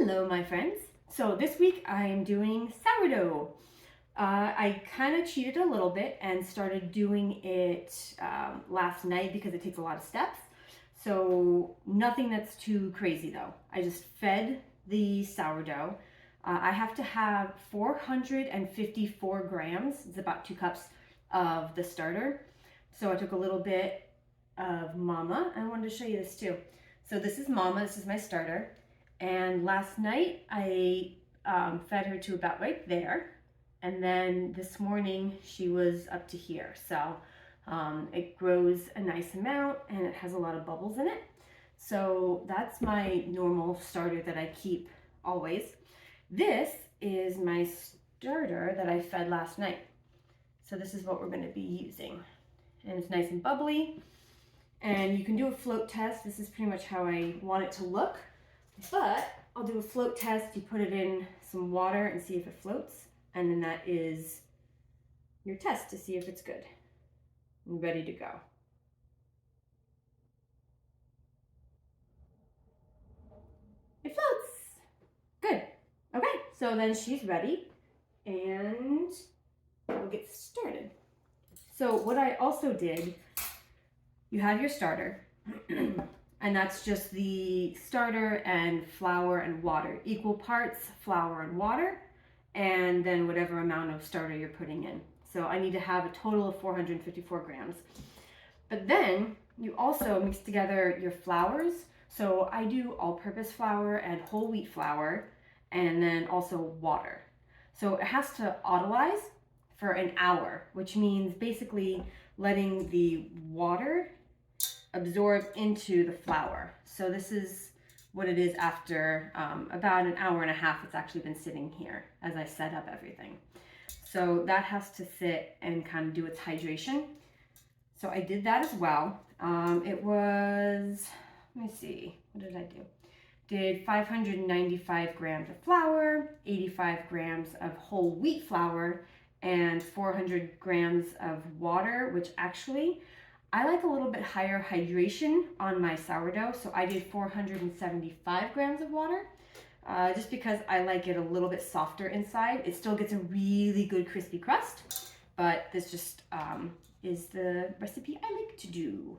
Hello, my friends. So this week I am doing sourdough. I kind of cheated a little bit and started doing it last night because it takes a lot of steps. So nothing that's too crazy though. I just fed the sourdough. I have to have 454 grams. It's about 2 cups of the starter. So I took a little bit of Mama. I wanted to show you this too. So this is Mama. This is my starter. And last night I fed her to about right there. And then this morning she was up to here. So it grows a nice amount and it has a lot of bubbles in it. So that's my normal starter that I keep always. This is my starter that I fed last night. So this is what we're going to be using. And it's nice and bubbly. And you can do a float test. This is pretty much how I want it to look. But I'll do a float test. You put it in some water and see if it floats. And then that is your test to see if it's good and ready to go. It floats. Good. Okay, so then she's ready and we'll get started. So what I also did, you have your starter. And that's just the starter and flour and water. Equal parts flour and water, and then whatever amount of starter you're putting in. So I need to have a total of 454 grams. But then you also mix together your flours. So I do all-purpose flour and whole wheat flour, and then also water. So it has to autolyze for an hour, which means basically letting the water absorb into the flour. So this is what it is after about an hour and a half. It's actually been sitting here as I set up everything. So that has to sit and kind of do its hydration. So I did that as well. It was, let me see, what did I do? Did 595 grams of flour, 85 grams of whole wheat flour, and 400 grams of water, which actually, I like a little bit higher hydration on my sourdough, so I did 475 grams of water, just because I like it a little bit softer inside. It still gets a really good crispy crust, but this just is the recipe I like to do.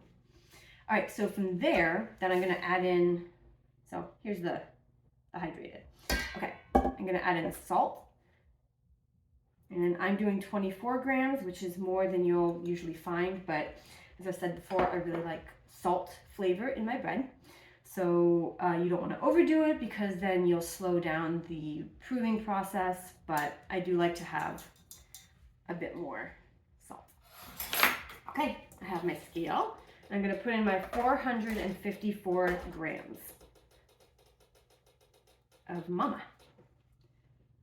All right, so from there, then I'm gonna add in, so here's the hydrated. Okay, I'm gonna add in salt. And I'm doing 24 grams, which is more than you'll usually find, but as I said before, I really like salt flavor in my bread. So you don't want to overdo it because then you'll slow down the proving process, but I do like to have a bit more salt. Okay, I have my scale. I'm going to put in my 454 grams of Mama.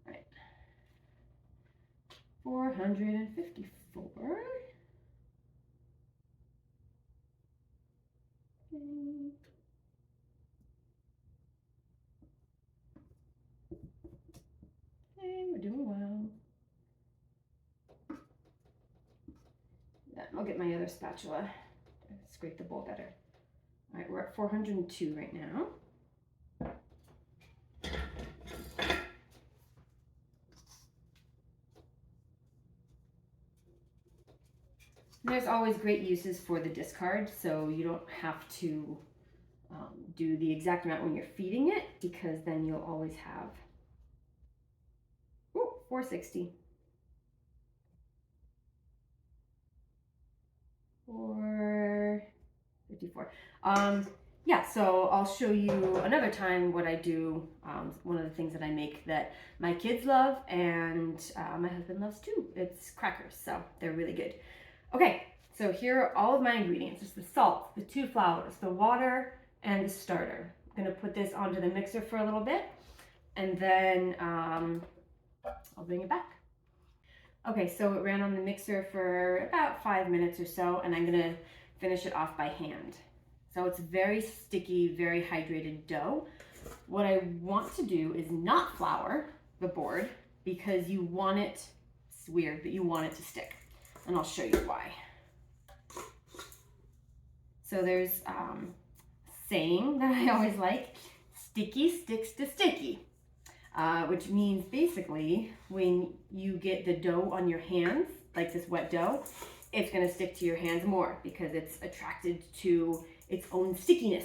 All right, 454. Okay, we're doing well. Yeah, I'll get my other spatula to scrape the bowl better. All right, we're at 402 right now. There's always great uses for the discard, so you don't have to do the exact amount when you're feeding it, because then you'll always have 460. 454. Yeah, so I'll show you another time what I do. One of the things that I make that my kids love and my husband loves too. It's crackers, so they're really good. Okay, so here are all of my ingredients. It's the salt, the 2 flours, the water, and the starter. I'm gonna put this onto the mixer for a little bit, and then I'll bring it back. Okay, so it ran on the mixer for about 5 minutes or so, and I'm gonna finish it off by hand. So it's very sticky, very hydrated dough. What I want to do is not flour the board because you want it, it's weird, but you want it to stick. And I'll show you why. So there's a saying that I always like, sticky sticks to sticky. which means basically when you get the dough on your hands, like this wet dough, it's going to stick to your hands more because it's attracted to its own stickiness.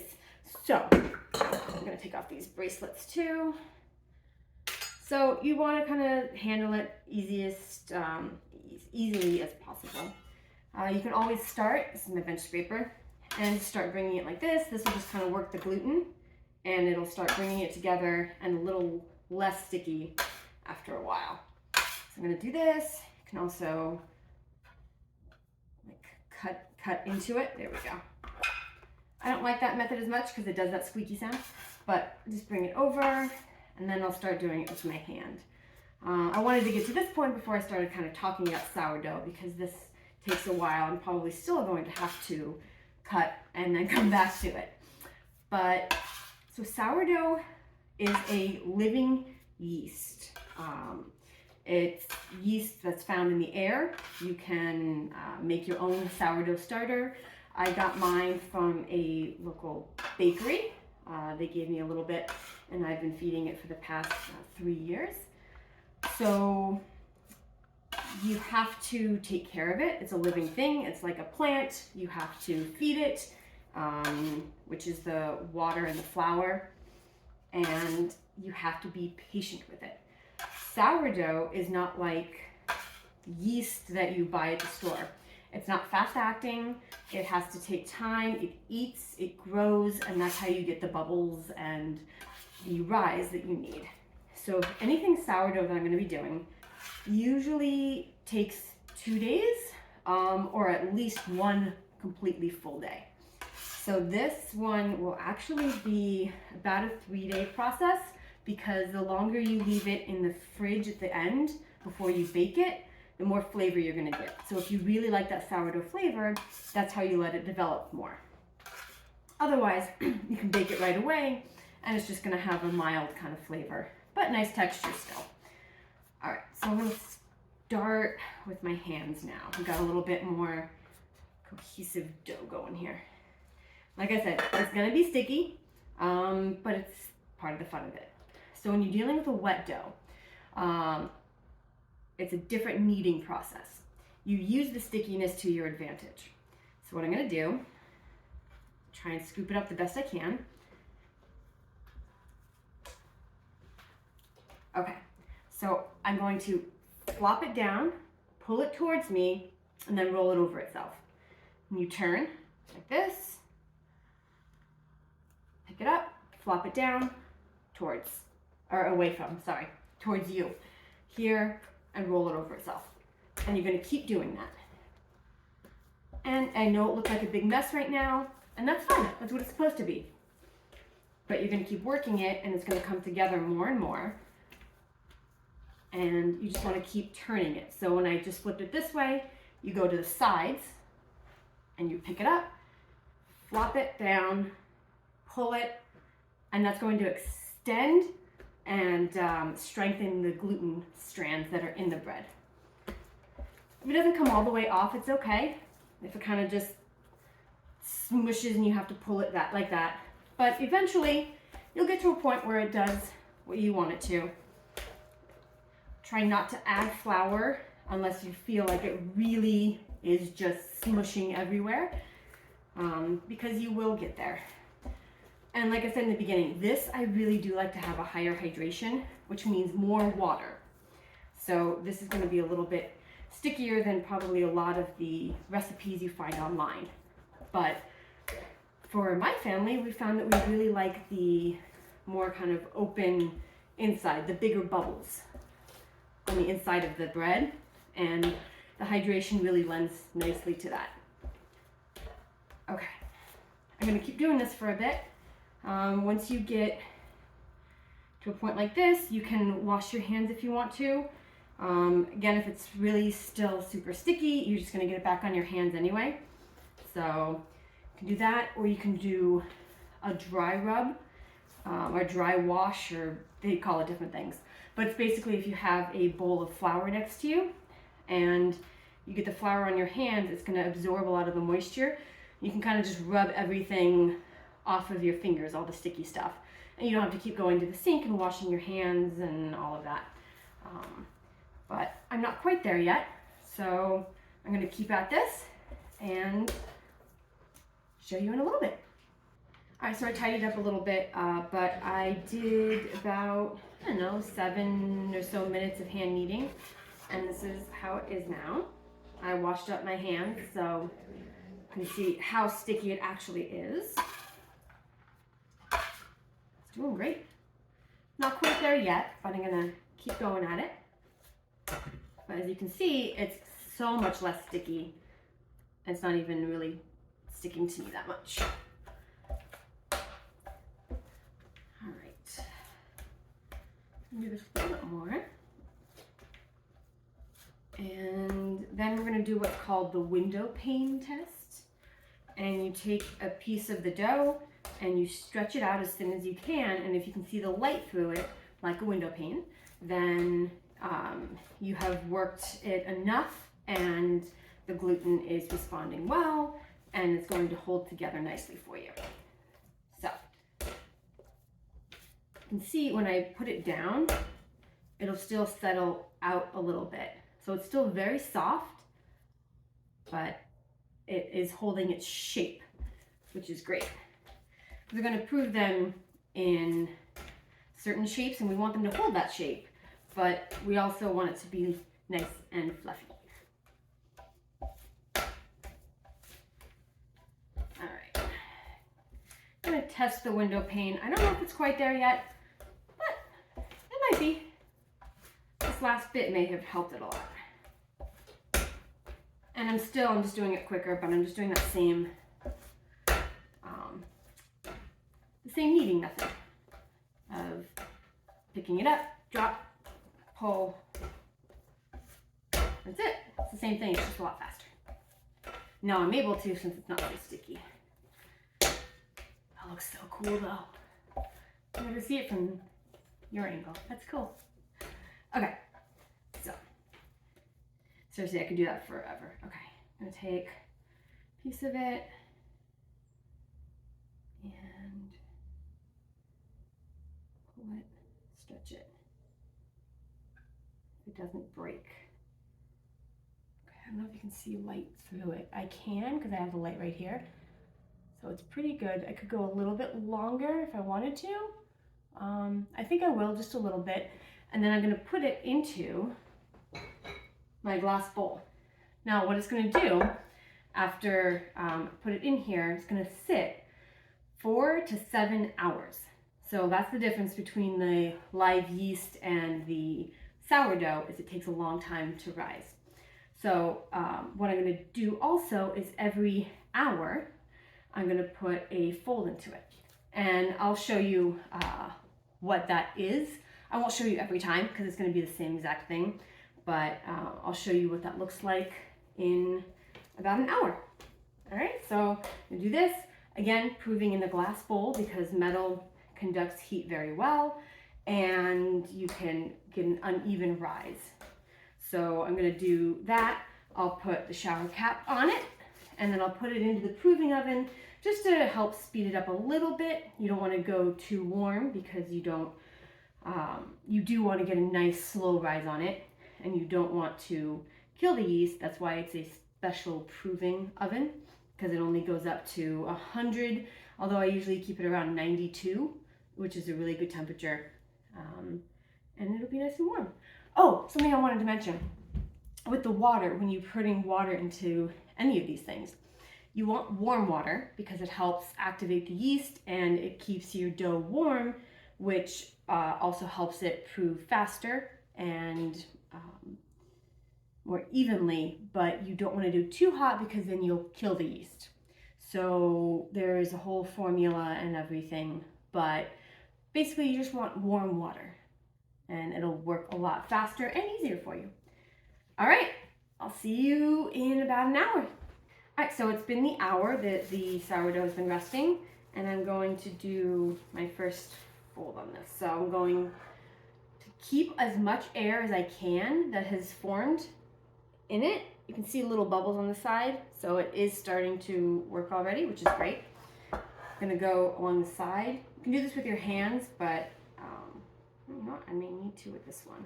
So I'm going to take off these bracelets too. So you want to kind of handle it easily as possible. You can always start, this is my bench scraper, and start bringing it like this. This will just kind of work the gluten, and it'll start bringing it together and a little less sticky after a while. So I'm going to do this. You can also like cut into it. There we go. I don't like that method as much because it does that squeaky sound, but just bring it over, and then I'll start doing it with my hand. I wanted to get to this point before I started kind of talking about sourdough because this takes a while. I'm probably still going to have to cut and then come back to it. But so sourdough is a living yeast. It's yeast that's found in the air. You can make your own sourdough starter. I got mine from a local bakery. They gave me a little bit, and I've been feeding it for the past 3 years. So you have to take care of it. It's a living thing. It's like a plant. You have to feed it, which is the water and the flour, and you have to be patient with it. Sourdough is not like yeast that you buy at the store. It's not fast acting. It has to take time. It eats, it grows, and that's how you get the bubbles and the rise that you need. So anything sourdough that I'm going to be doing usually takes 2 days, or at least one completely full day. So this one will actually be about a 3-day process because the longer you leave it in the fridge at the end before you bake it, the more flavor you're going to get. So if you really like that sourdough flavor, that's how you let it develop more. Otherwise, you can bake it right away and it's just going to have a mild kind of flavor, but nice texture still. All right, so I'm going to start with my hands now. We've got a little bit more cohesive dough going here. Like I said, it's going to be sticky, but it's part of the fun of it. So when you're dealing with a wet dough, it's a different kneading process. You use the stickiness to your advantage. So what I'm going to do, try and scoop it up the best I can. Okay, so I'm going to flop it down, pull it towards me, and then roll it over itself. And you turn like this, pick it up, flop it down towards you here, and roll it over itself. And you're going to keep doing that. And I know it looks like a big mess right now, and that's fine. That's what it's supposed to be. But you're going to keep working it, and it's going to come together more and more. And you just want to keep turning it. So when I just flipped it this way, you go to the sides, and you pick it up, flop it down, pull it, and that's going to extend and strengthen the gluten strands that are in the bread. If it doesn't come all the way off, it's okay. If it kind of just smushes and you have to pull it like that. But eventually, you'll get to a point where it does what you want it to. Try not to add flour unless you feel like it really is just smushing everywhere, because you will get there. And like I said in the beginning, this I really do like to have a higher hydration, which means more water. So this is going to be a little bit stickier than probably a lot of the recipes you find online. But for my family, we found that we really like the more kind of open inside, the bigger bubbles on the inside of the bread, and the hydration really lends nicely to that. Okay, I'm going to keep doing this for a bit. Once you get to a point like this, you can wash your hands if you want to. Again, if it's really still super sticky, you're just going to get it back on your hands anyway. So you can do that, or you can do a dry rub or dry wash, or they call it different things. But it's basically if you have a bowl of flour next to you and you get the flour on your hands, it's going to absorb a lot of the moisture. You can kind of just rub everything off of your fingers, all the sticky stuff. and you don't have to keep going to the sink and washing your hands and all of that. But I'm not quite there yet, so I'm going to keep at this and show you in a little bit. All right, so I tidied up a little bit, but I did about, I don't know, 7 or so minutes of hand kneading, and this is how it is now. I washed up my hands, so you can see how sticky it actually is. It's doing great. Not quite there yet, but I'm gonna keep going at it. But as you can see, it's so much less sticky. It's not even really sticking to me that much. All right, do this a little bit more. And then we're gonna do what's called the window pane test. And you take a piece of the dough and you stretch it out as thin as you can. And if you can see the light through it, like a window pane, then you have worked it enough and the gluten is responding well and it's going to hold together nicely for you. So you can see when I put it down, it'll still settle out a little bit. So it's still very soft, but it is holding its shape, which is great. We're going to prove them in certain shapes and we want them to hold that shape, but we also want it to be nice and fluffy. All right, I'm going to test the window pane. I don't know if it's quite there yet, but it might be. This last bit may have helped it a lot. And I'm just doing it quicker, but I'm just doing that same kneading method of picking it up, drop, pull. That's it. It's the same thing, it's just a lot faster. Now I'm able to since it's not so sticky. That looks so cool though. You never see it from your angle. That's cool. Okay, so seriously, I could do that forever. Okay, I'm gonna take a piece of it and pull it, stretch it. It doesn't break. Okay, I don't know if you can see light through it. I can because I have the light right here. So it's pretty good. I could go a little bit longer if I wanted to. I think I will, just a little bit. And then I'm gonna put it into my glass bowl. Now what it's gonna do after put it in here, it's gonna sit 4 to 7 hours. So that's the difference between the live yeast and the sourdough, is it takes a long time to rise. So what I'm gonna do also is every hour, I'm gonna put a fold into it. And I'll show you what that is. I won't show you every time because it's gonna be the same exact thing, but I'll show you what that looks like in about an hour. All right, so I'm gonna do this. Again, proving in the glass bowl because metal conducts heat very well and you can get an uneven rise. So I'm gonna do that. I'll put the shower cap on it and then I'll put it into the proving oven just to help speed it up a little bit. You don't wanna go too warm because you don't, you do wanna get a nice slow rise on it and you don't want to kill the yeast. That's why it's a special proving oven because it only goes up to 100, although I usually keep it around 92, which is a really good temperature. And it'll be nice and warm. Oh, something I wanted to mention. With the water, when you're putting water into any of these things, you want warm water because it helps activate the yeast and it keeps your dough warm, which also helps it prove faster and more evenly, but you don't want to do too hot because then you'll kill the yeast. So there is a whole formula and everything, but basically you just want warm water and it'll work a lot faster and easier for you. All right, I'll see you in about an hour. All right, so it's been the hour that the sourdough has been resting and I'm going to do my first fold on this. So I'm going to keep as much air as I can that has formed in it. You can see little bubbles on the side, so it is starting to work already, which is great. I'm gonna go along the side. You can do this with your hands, but you know what? I may need to with this one.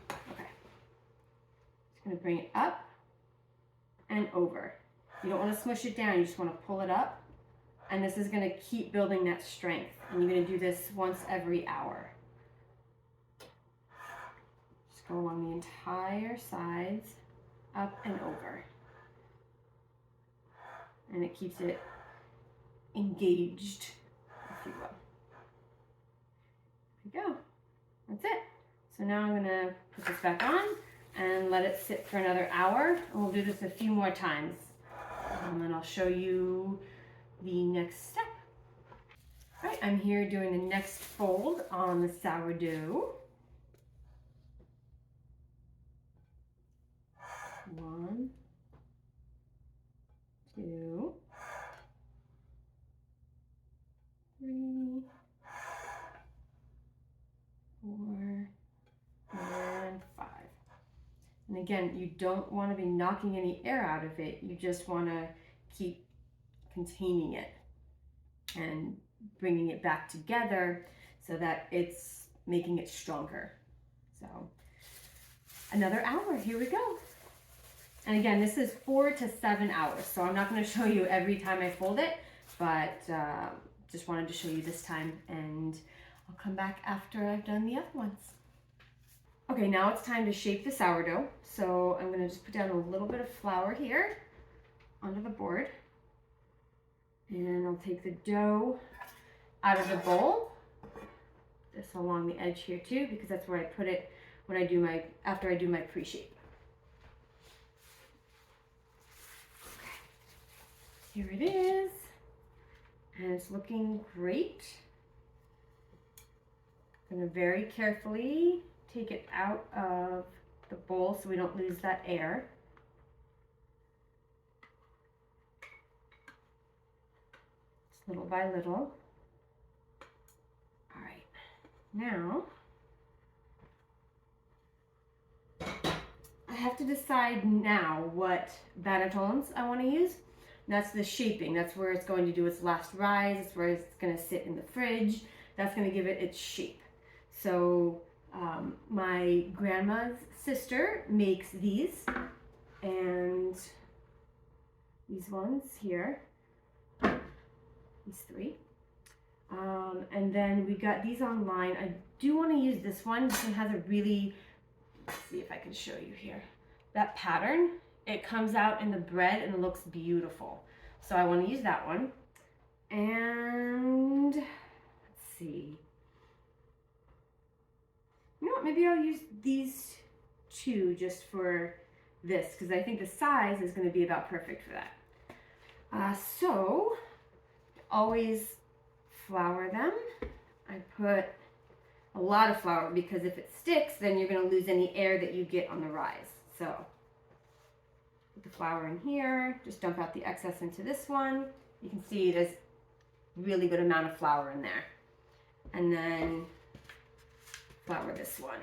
Okay. Just gonna bring it up and over. You don't want to smush it down, you just want to pull it up. And this is gonna keep building that strength. And you're gonna do this once every hour. Just go along the entire sides, up and over. And it keeps it engaged, if you will. There you go. That's it. So now I'm gonna put this back on and let it sit for another hour. And we'll do this a few more times. And then I'll show you the next step. All right, I'm here doing the next fold on the sourdough. 1, 2, 3, 4, and 5. And again, you don't want to be knocking any air out of it. You just want to keep containing it and bringing it back together so that it's making it stronger. So another hour, here we go. And again, this is 4 to 7 hours. So I'm not going to show you every time I fold it, but just wanted to show you this time, and I'll come back after I've done the other ones. Okay, now it's time to shape the sourdough. So I'm gonna just put down a little bit of flour here onto the board. And I'll take the dough out of the bowl, just along the edge here too, because that's where I put it when I do my, after I do my pre-shape. Okay. Here it is, and it's looking great. I'm gonna very carefully take it out of the bowl so we don't lose that air. Just little by little. All right, now I have to decide now what bannetons I want to use. That's the shaping. That's where it's going to do its last rise. It's where it's going to sit in the fridge. That's going to give it its shape. So my grandma's sister makes these, and these ones here, these 3. And then we got these online. I do want to use this one. This one has a really, let's see if I can show you here. That pattern, it comes out in the bread and it looks beautiful. So I want to use that one. And let's see. You know what, maybe I'll use these 2 just for this, because I think the size is going to be about perfect for that. So, always flour them. I put a lot of flour because if it sticks, then you're going to lose any air that you get on the rise. So, put the flour in here, just dump out the excess into this one. You can see there's really good amount of flour in there. And then flour this one.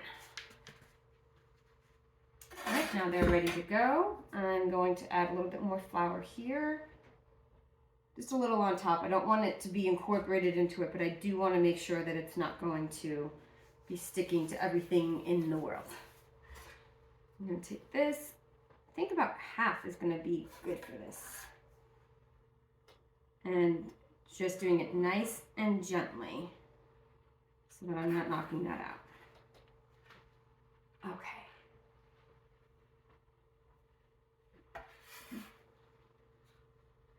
All right, now they're ready to go. I'm going to add a little bit more flour here. Just a little on top. I don't want it to be incorporated into it, but I do want to make sure that it's not going to be sticking to everything in the world. I'm going to take this. I think about half is going to be good for this. And just doing it nice and gently so that I'm not knocking that out. Okay.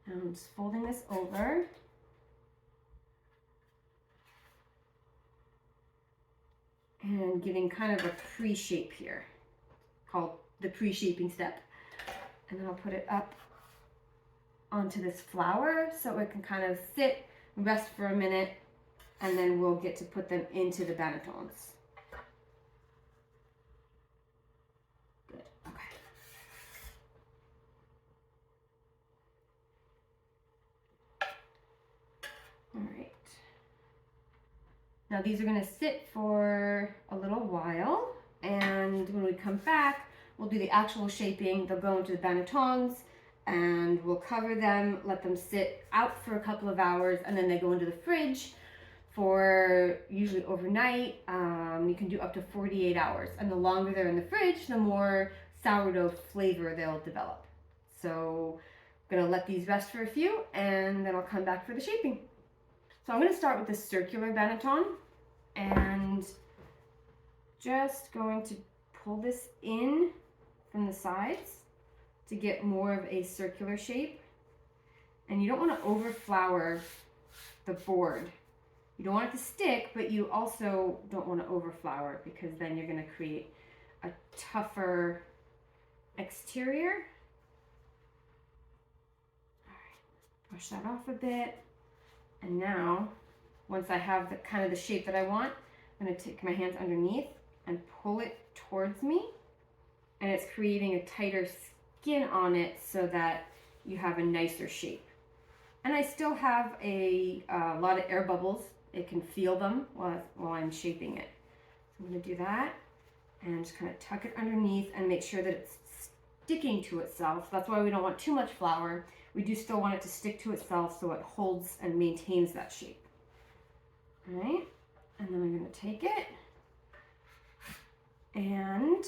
Now I'm just folding this over. And giving kind of a pre-shape here, called the pre-shaping step. And then I'll put it up onto this flour so it can kind of sit, rest for a minute, and then we'll get to put them into the bannetons. Now these are going to sit for a little while, and when we come back, we'll do the actual shaping. They'll go into the bannetons, and we'll cover them, let them sit out for a couple of hours, and then they go into the fridge for usually overnight. You can do up to 48 hours. And the longer they're in the fridge, the more sourdough flavor they'll develop. So I'm gonna let these rest for a few and then I'll come back for the shaping. So I'm gonna start with the circular banneton and just going to pull this in from the sides to get more of a circular shape. And you don't want to over flour the board. You don't want it to stick, but you also don't want to over flour because then you're going to create a tougher exterior. All right, brush that off a bit. And now, once I have the kind of the shape that I want, I'm going to take my hands underneath and pull it towards me. And it's creating a tighter skin on it so that you have a nicer shape. And I still have a lot of air bubbles. It can feel them while I'm shaping it. So I'm going to do that and just kind of tuck it underneath and make sure that it's sticking to itself. That's why we don't want too much flour. We do still want it to stick to itself so it holds and maintains that shape. All right, and then I'm going to take it and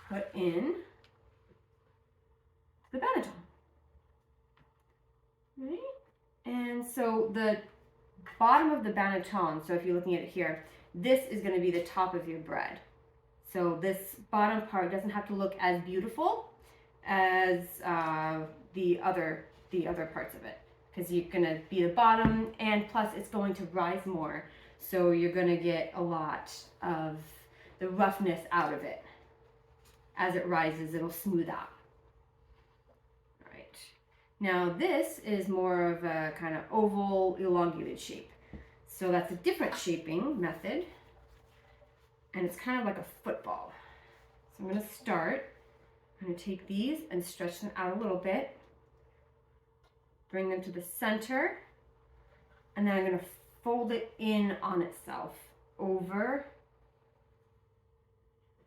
put in the banneton. Right? And so the bottom of the banneton, so if you're looking at it here, this is going to be the top of your bread. So this bottom part doesn't have to look as beautiful as the other parts of it, because you're going to be the bottom, and plus it's going to rise more. So you're going to get a lot of the roughness out of it. As it rises, it'll smooth out. All right. Now this is more of a kind of oval, elongated shape. So that's a different shaping method. And it's kind of like a football. So I'm going to start. I'm going to take these and stretch them out a little bit. Bring them to the center. And then I'm going to fold it in on itself. Over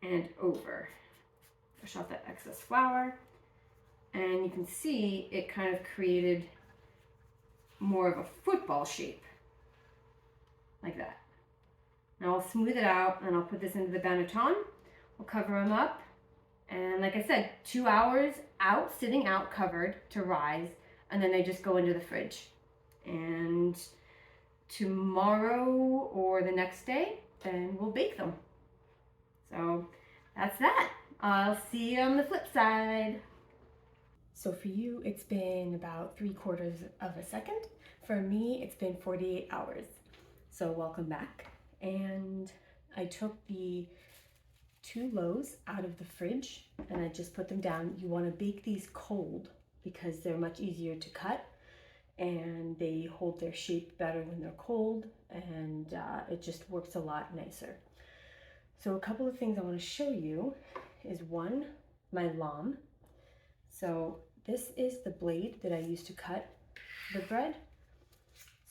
and over. Push off that excess flour, and you can see it kind of created more of a football shape, like that. Now I'll smooth it out and I'll put this into the banneton. We'll cover them up, and like I said, 2 hours out, sitting out covered to rise, and then they just go into the fridge. And tomorrow or the next day, then we'll bake them. So that's that. I'll see you on the flip side. So for you, it's been about 3/4 of a second. For me, it's been 48 hours. So welcome back. And I took the 2 loaves out of the fridge and I just put them down. You want to bake these cold because they're much easier to cut and they hold their shape better when they're cold, and it just works a lot nicer. So a couple of things I want to show you is one, my lamb. So this is the blade that I use to cut the bread.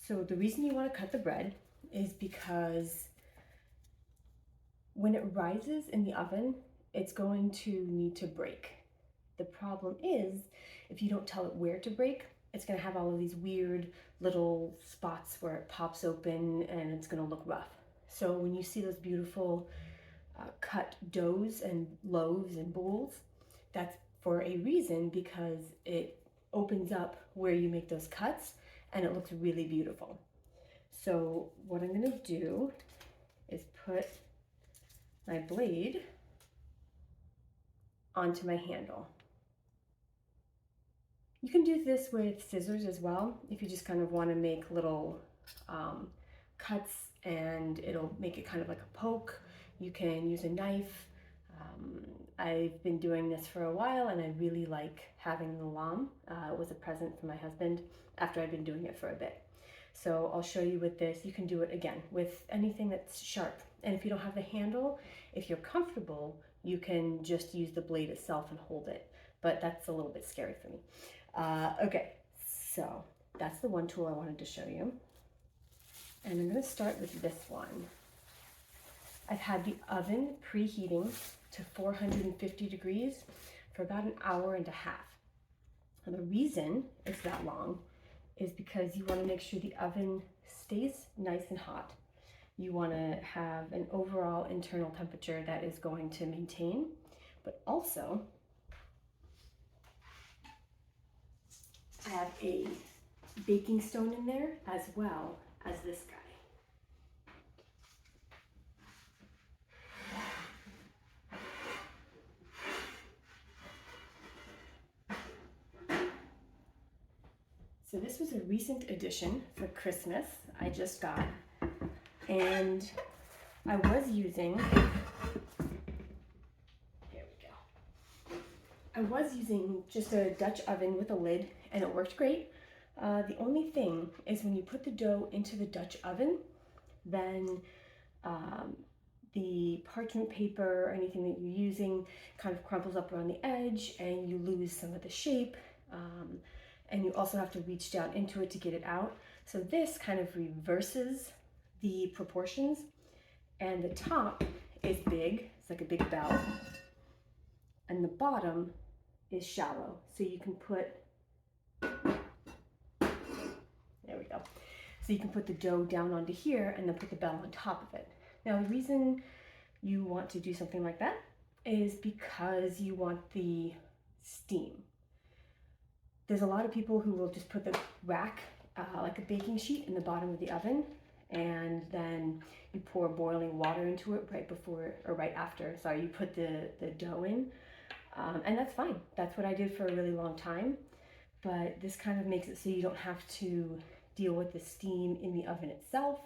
So the reason you want to cut the bread is because when it rises in the oven, it's going to need to break. The problem is, if you don't tell it where to break, it's going to have all of these weird little spots where it pops open and it's going to look rough. So when you see those beautiful cut doughs and loaves and bowls, that's for a reason, because it opens up where you make those cuts and it looks really beautiful. So what I'm going to do is put my blade onto my handle. You can do this with scissors as well if you just kind of want to make little cuts and it'll make it kind of like a poke. You can use a knife. I've been doing this for a while and I really like having the lamb. It was a present from my husband after I'd been doing it for a bit. So I'll show you with this. You can do it again with anything that's sharp. And if you don't have the handle, if you're comfortable, you can just use the blade itself and hold it. But that's a little bit scary for me. Okay, so that's the one tool I wanted to show you. And I'm going to start with this one. I've had the oven preheating to 450 degrees for about 1.5 hours. And the reason it's that long is because you want to make sure the oven stays nice and hot. You want to have an overall internal temperature that is going to maintain, but also I have a baking stone in there as well as this guy. So this was a recent addition for Christmas I just got, and I was using, here we go. I was using just a Dutch oven with a lid, and it worked great. The only thing is when you put the dough into the Dutch oven, then the parchment paper or anything that you're using kind of crumples up around the edge and you lose some of the shape. And you also have to reach down into it to get it out. So this kind of reverses the proportions, and the top is big, it's like a big bell, and the bottom is shallow. So you can put, there we go. So you can put the dough down onto here and then put the bell on top of it. Now the reason you want to do something like that is because you want the steam. There's a lot of people who will just put the rack like a baking sheet in the bottom of the oven, and then you pour boiling water into it right before, or right after, sorry, you put the dough in. And that's fine. That's what I did for a really long time. But this kind of makes it so you don't have to deal with the steam in the oven itself.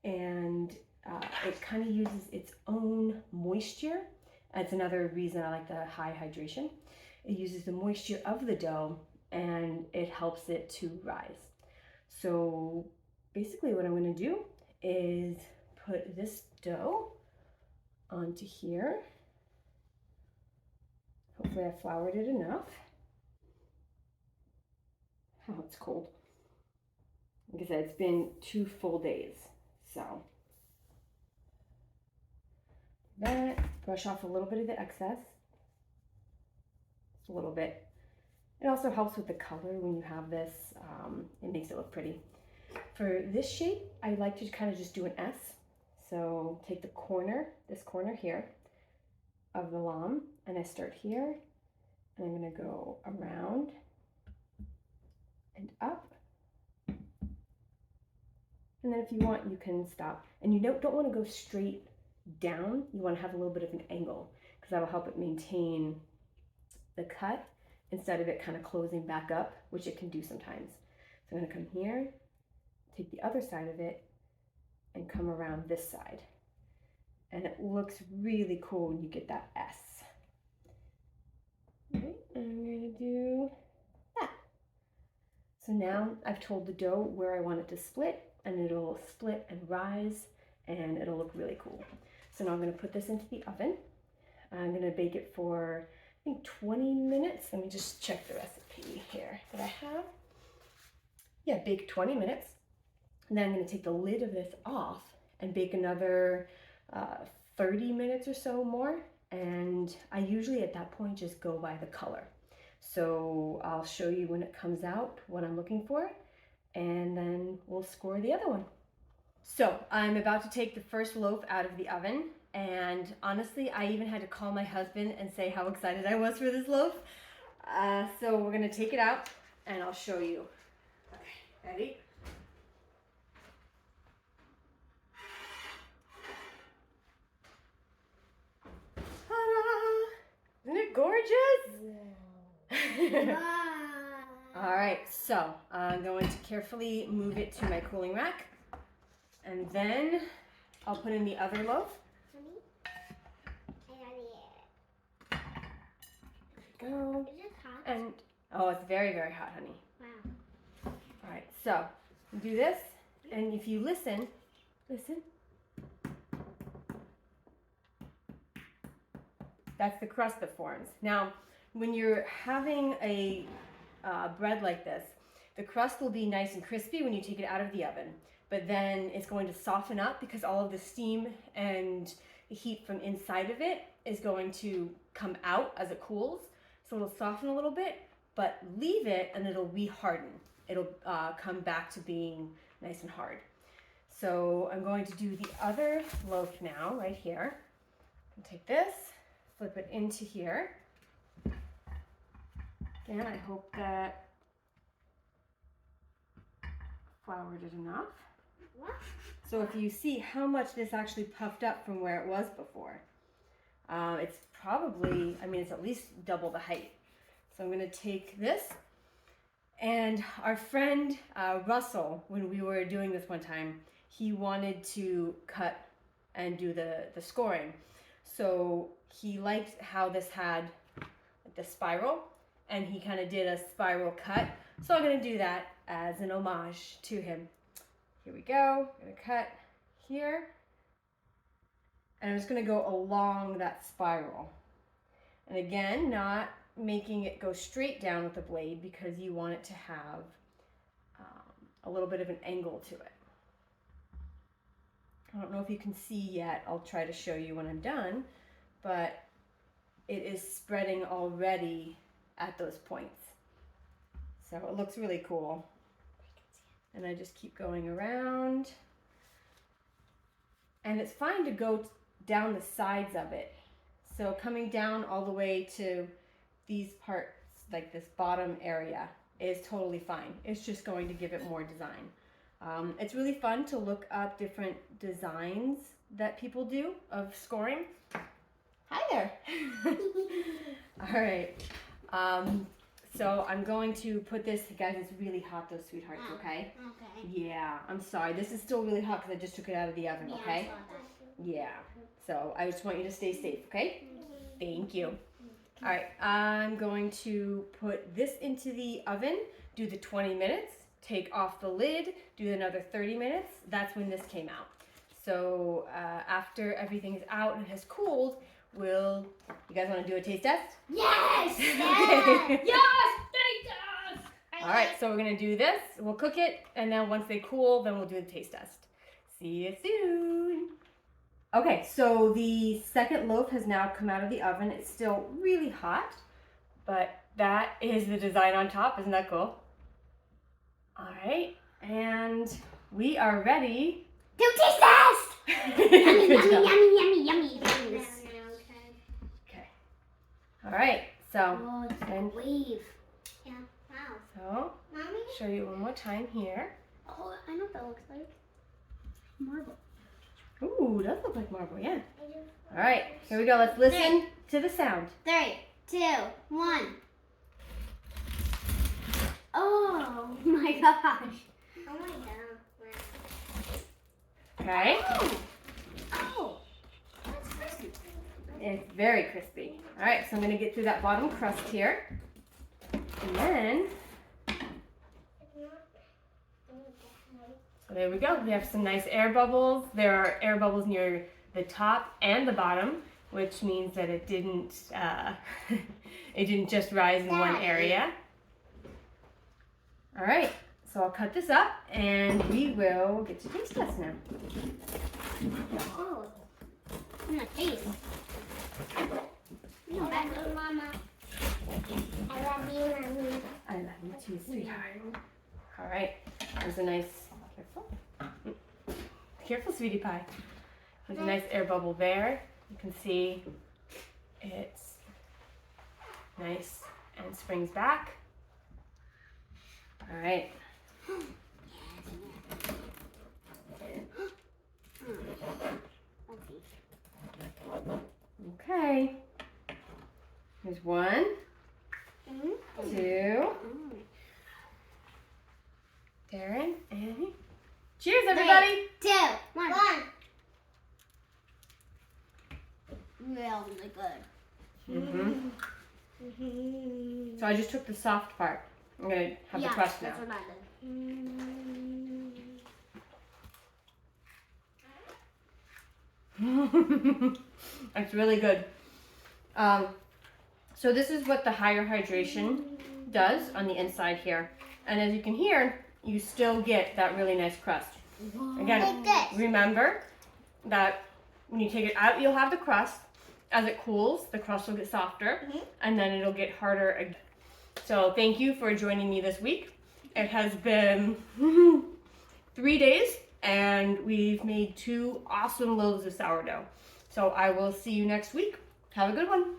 And it kind of uses its own moisture. That's another reason I like the high hydration. It uses the moisture of the dough and it helps it to rise. So basically what I'm going to do is put this dough onto here. Hopefully I floured it enough. Oh, it's cold. Like I said, it's been 2 full days. So that, brush off a little bit of the excess. Just a little bit. It also helps with the color when you have this. It makes it look pretty. For this shape, I like to kind of just do an S. So take the corner, this corner here of the lamb, and I start here, and I'm going to go around and up. And then if you want, you can stop. And you don't want to go straight down. You want to have a little bit of an angle, because that'll help it maintain the cut instead of it kind of closing back up, which it can do sometimes. So I'm going to come here, take the other side of it, and come around this side. And it looks really cool when you get that S. Okay, I'm going to do that. So now I've told the dough where I want it to split, and it'll split and rise, and it'll look really cool. So now I'm going to put this into the oven. I'm going to bake it for, I think, 20 minutes. Let me just check the recipe here that I have. Yeah, bake 20 minutes. And then I'm going to take the lid of this off and bake another 30 minutes or so more. And I usually at that point just go by the color. So I'll show you when it comes out what I'm looking for, and then we'll score the other one. So I'm about to take the first loaf out of the oven, and honestly, I even had to call my husband and say how excited I was for this loaf. So we're gonna take it out and I'll show you. Okay, ready? Ta-da! Isn't it gorgeous? Wow. All right, so I'm going to carefully move it to my cooling rack, and then I'll put in the other loaf. Go. Is it hot? And oh, it's very, very hot, honey. Wow. All right, so do this, and if you listen, that's the crust that forms. Now, when you're having a bread like this, the crust will be nice and crispy when you take it out of the oven, but then it's going to soften up because all of the steam and the heat from inside of it is going to come out as it cools. So it'll soften a little bit, but leave it and it'll re-harden. It'll come back to being nice and hard. So I'm going to do the other loaf now, right here. I'll take this, flip it into here. Again, I hope that floured it enough. What? So if you see how much this actually puffed up from where it was before, it's probably, I mean, it's at least double the height. So I'm going to take this, and our friend Russell, when we were doing this one time, he wanted to cut and do the scoring. So he liked how this had the spiral, and he kind of did a spiral cut. So I'm going to do that as an homage to him. Here we go. I'm going to cut here. And I'm just going to go along that spiral. And again, not making it go straight down with the blade because you want it to have a little bit of an angle to it. I don't know if you can see yet. I'll try to show you when I'm done. But it is spreading already at those points. So it looks really cool. And I just keep going around. And it's fine to go down the sides of it. So coming down all the way to these parts, like this bottom area, is totally fine. It's just going to give it more design. It's really fun to look up different designs that people do of scoring. Hi there. All right. So I'm going to put this, guys, it's really hot though, sweethearts, okay? Okay. Yeah, I'm sorry. This is still really hot because I just took it out of the oven, okay? I saw that. Yeah. So I just want you to stay safe, okay? Thank you. All right, I'm going to put this into the oven, do the 20 minutes, take off the lid, do another 30 minutes. That's when this came out. So after everything is out and has cooled, you guys want to do a taste test? Yes! Okay. Yes! Taste us! All right, so we're gonna do this. We'll cook it, and then once they cool, then we'll do the taste test. See you soon. Okay, so the second loaf has now come out of the oven. It's still really hot, but that is the design on top. Isn't that cool? All right, and we are ready. Do taste test! Yummy, Good job. yummy, yummy, yummy. Okay. All right, so Oh, it's like a and wave. Yeah. Wow. so Mommy? show you one more time here. Oh, I know what that looks like. Marble. Ooh, does look like marble, yeah. All right, here we go. Let's listen to the sound. 3, 2, 1. Oh my gosh. Oh my god. Okay. Oh. That's crispy. It's very crispy. All right, so I'm gonna get through that bottom crust here. And then, so there we go. We have some nice air bubbles. There are air bubbles near the top and the bottom, which means that it didn't just rise in one area. All right, so I'll cut this up and we will get to taste test now. Oh. I'm gonna taste. I love you, Mama. I love you, Mommy. I love you too, sweetheart. All right, there's a nice, careful, sweetie pie. There's a nice air bubble there. You can see it's nice and springs back. All right. Okay. Here's 1, 2. Darren, and cheers, everybody! 2, 1. Really good. So I just took the soft part. I'm gonna have the crust now. That's what I did. It's really good. So this is what the higher hydration does on the inside here. And as you can hear, you still get that really nice crust. Again, remember that when you take it out, you'll have the crust. As it cools, the crust will get softer, and then it'll get harder again. So thank you for joining me this week. It has been 3 days and we've made 2 awesome loaves of sourdough. So I will see you next week. Have a good one.